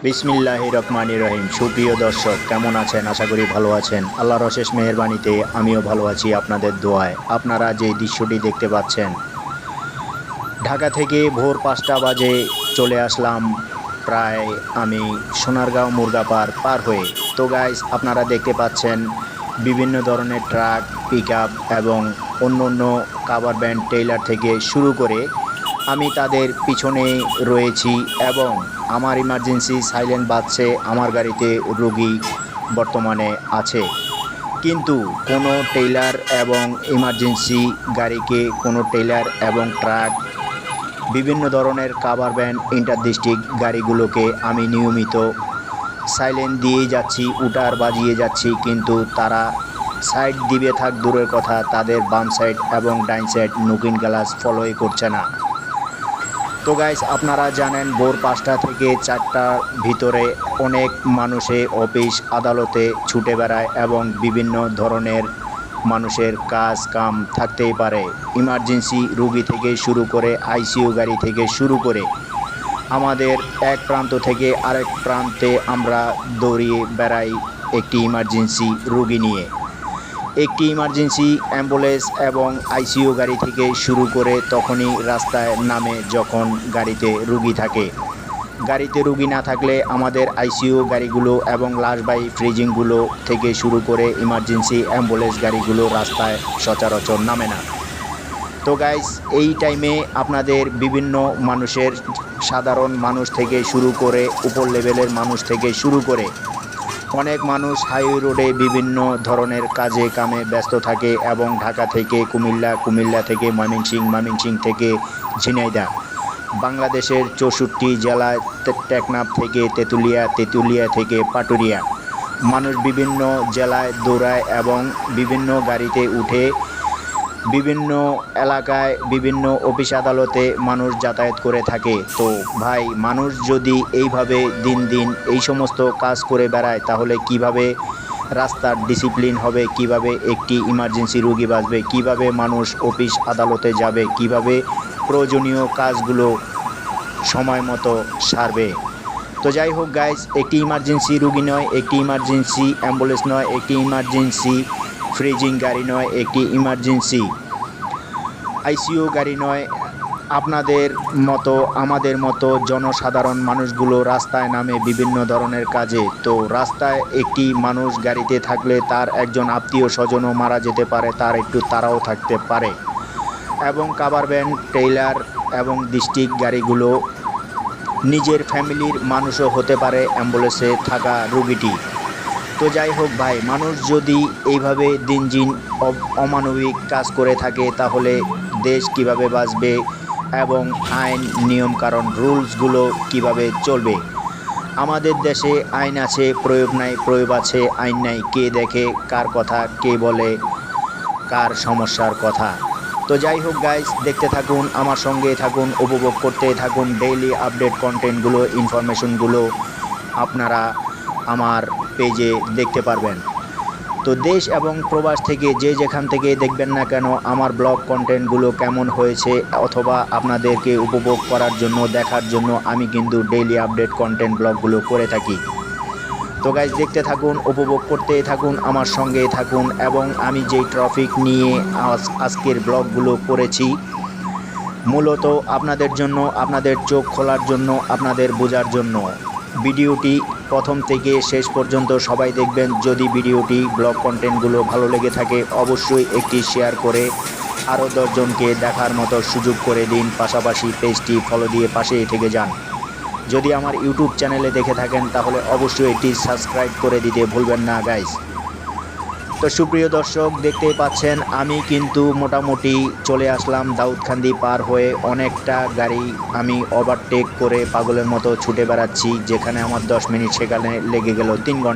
বিসমিল্লাহির রহমানির রহিম। সুপ্রিয় দর্শক, কেমন আছেন? আশা করি ভালো আছেন। আল্লাহর অশেষ মেহেরবানিতে আমিও ভালো আছি আপনাদের দোয়ায়। আপনারা যে দৃশ্যটি দেখতে পাচ্ছেন, ঢাকা থেকে ভোর 5টা বাজে চলে আসলাম প্রায় আমি সোনারগাঁও মুরগাপাড় পার হয়ে। তো গাইস, আপনারা দেখতে পাচ্ছেন বিভিন্ন ধরনের ট্রাক, পিক আপ এবং অন্য অন্য কাভার ভ্যান, ট্রেইলার থেকে শুরু করে আমি তাদের পিছনে রয়েছি এবং আমার ইমার্জেন্সি সাইলেন্ট বাজছে। আমার গাড়িতে রোগী বর্তমানে আছে, কিন্তু কোনো ট্রেইলার এবং ইমার্জেন্সি গাড়িকে, কোনো ট্রেইলার এবং ট্রাক, বিভিন্ন ধরনের কাভার ভ্যান, ইন্টার ডিস্ট্রিক্ট গাড়িগুলোকে আমি নিয়মিত সাইলেন্ট দিয়েই যাচ্ছি, উটার বাজিয়ে যাচ্ছি, কিন্তু তারা সাইড দিবে থাক দূরের কথা, তাদের বাম সাইড এবং ডাইন সাইড নুকিং গ্লাস ফলোই করছে না। তো গাইস, আপনারা জানেন ভোর 5টা থেকে 4টার ভিতরে অনেক মানুষে অফিস আদালতে ছুটে বেড়ায় এবং বিভিন্ন ধরনের মানুষের কাজ কাম থাকতেই পারে। ইমার্জেন্সি রুগী থেকে শুরু করে আইসিইউ গাড়ি থেকে শুরু করে আমাদের এক প্রান্ত থেকে আরেক প্রান্তে আমরা দৌড়িয়ে বেড়াই একটি ইমার্জেন্সি রুগী নিয়ে। একটি ইমার্জেন্সি অ্যাম্বুলেন্স এবং আইসিইউ গাড়ি থেকে শুরু করে তখনই রাস্তায় নামে যখন গাড়িতে রুগী থাকে। গাড়িতে রুগী না থাকলে আমাদের আইসিইউ গাড়িগুলো এবং লাশবাহী ফ্রিজিংগুলো থেকে শুরু করে ইমার্জেন্সি অ্যাম্বুলেন্স গাড়িগুলো রাস্তায় সচরাচর নামে না। তো গাইস, এই টাইমে আপনাদের বিভিন্ন মানুষের, সাধারণ মানুষ থেকে শুরু করে উপর লেভেলের মানুষ থেকে শুরু করে অনেক মানুষ হাইওয়ে রোডে বিভিন্ন ধরনের কাজে কামে ব্যস্ত থাকে এবং ঢাকা থেকে কুমিল্লা, কুমিল্লা থেকে ময়মনসিংহ থেকে ঝিনাইদহ, বাংলাদেশের 64 জেলায়, টেকনাফ থেকে তেঁতুলিয়া, তেঁতুলিয়া থেকে পাটুরিয়া মানুষ বিভিন্ন জেলায় দৌড়ায় এবং বিভিন্ন গাড়িতে উঠে বিভিন্ন এলাকায়, বিভিন্ন অফিস আদালতে মানুষ যাতায়াত করে থাকে। তো ভাই, মানুষ যদি এইভাবে দিন দিন এই সমস্ত কাজ করে বেড়ায়, তাহলে কিভাবে রাস্তার ডিসিপ্লিন হবে, কিভাবে একটি ইমার্জেন্সি রোগী বাঁচবে, কিভাবে মানুষ অফিস আদালতে যাবে, কিভাবে প্রয়োজনীয় কাজগুলো সময় মতো সারবে। তো যাই হোক গাইস, একটি ইমার্জেন্সি রোগী নয়, একটি ইমার্জেন্সি অ্যাম্বুলেন্স নয়, একটি ইমার্জেন্সি ফ্রিজিং গাড়ি নয়, একটি ইমার্জেন্সি আইসিইউ গাড়ি নয়, আপনাদের মতো আমাদের মতো জনসাধারণ মানুষগুলো রাস্তায় নামে বিভিন্ন ধরনের কাজে। তো রাস্তায় একটি মানুষ গাড়িতে থাকলে তার একজন আত্মীয় স্বজনও মারা যেতে পারে, তার একটু তাড়াও থাকতে পারে, এবং কাভার ভ্যান, ট্রেইলার এবং ডিস্ট্রিক্ট গাড়িগুলো নিজের ফ্যামিলির মানুষও হতে পারে অ্যাম্বুলেন্সে থাকা রুগীটি। তো যাই হোক ভাই, মানুষ যদি এইভাবে দিন দিন অমানবিক কাজ করে থাকে, তাহলে দেশ কিভাবে বাঁচবে এবং আইন নিয়ম কারণ রুলসগুলো কিভাবে চলবে? আমাদের দেশে আইন আছে, প্রয়োগ নাই, প্রয়োগ আছে, আইন নাই। কে দেখে কার কথা, কে বলে কার সমস্যার কথা? তো যাই হোক গাইস, দেখতে থাকুন, আমার সঙ্গে থাকুন, উপভোগ করতে থাকুন ডেইলি আপডেট কন্টেন্টগুলো, ইনফরমেশনগুলো আপনারা আমার পেজে দেখতে পারবেন। তো দেশ এবং প্রবাস থেকে যে যেখান থেকে দেখবেন না কেন, আমার ব্লগ কন্টেন্টগুলো কেমন হয়েছে অথবা আপনাদেরকে উপভোগ করার জন্য, দেখার জন্য আমি কিন্তু ডেইলি আপডেট কন্টেন্ট ব্লগগুলো করে থাকি। তো গাইজ, দেখতে থাকুন, উপভোগ করতে থাকুন, আমার সঙ্গে থাকুন। এবং আমি যেই ট্রাফিক নিয়ে আজকের ব্লগগুলো করেছি, মূলত আপনাদের জন্য, আপনাদের চোখ খোলার জন্য, আপনাদের বোঝার জন্য। ভিডিওটি প্রথম থেকে শেষ পর্যন্ত সবাই দেখবেন। যদি ভিডিওটি, ব্লগ কন্টেন্টগুলো ভালো লেগে থাকে, অবশ্যই একটি শেয়ার করে আরও 10 জনকে দেখার মতো সুযোগ করে দিন। পাশাপাশি পেজটি ফলো দিয়ে পাশেই থেকে যান। যদি আমার ইউটিউব চ্যানেলে দেখে থাকেন, তাহলে অবশ্যই এটি সাবস্ক্রাইব করে দিতে ভুলবেন না গাইস। তো সুপ্রিয় দর্শক, দেখতেই পাচ্ছেন আমি কিন্তু মোটামুটি চলে আসলাম দাউদকান্দি পার হয়ে। অনেকটা গাড়ি আমি ওভারটেক করে পাগলের মতো ছুটে বেড়াচ্ছি, যেখানে আমার 10 মিনিট সেখানে লেগে গেল 3 ঘন্টা।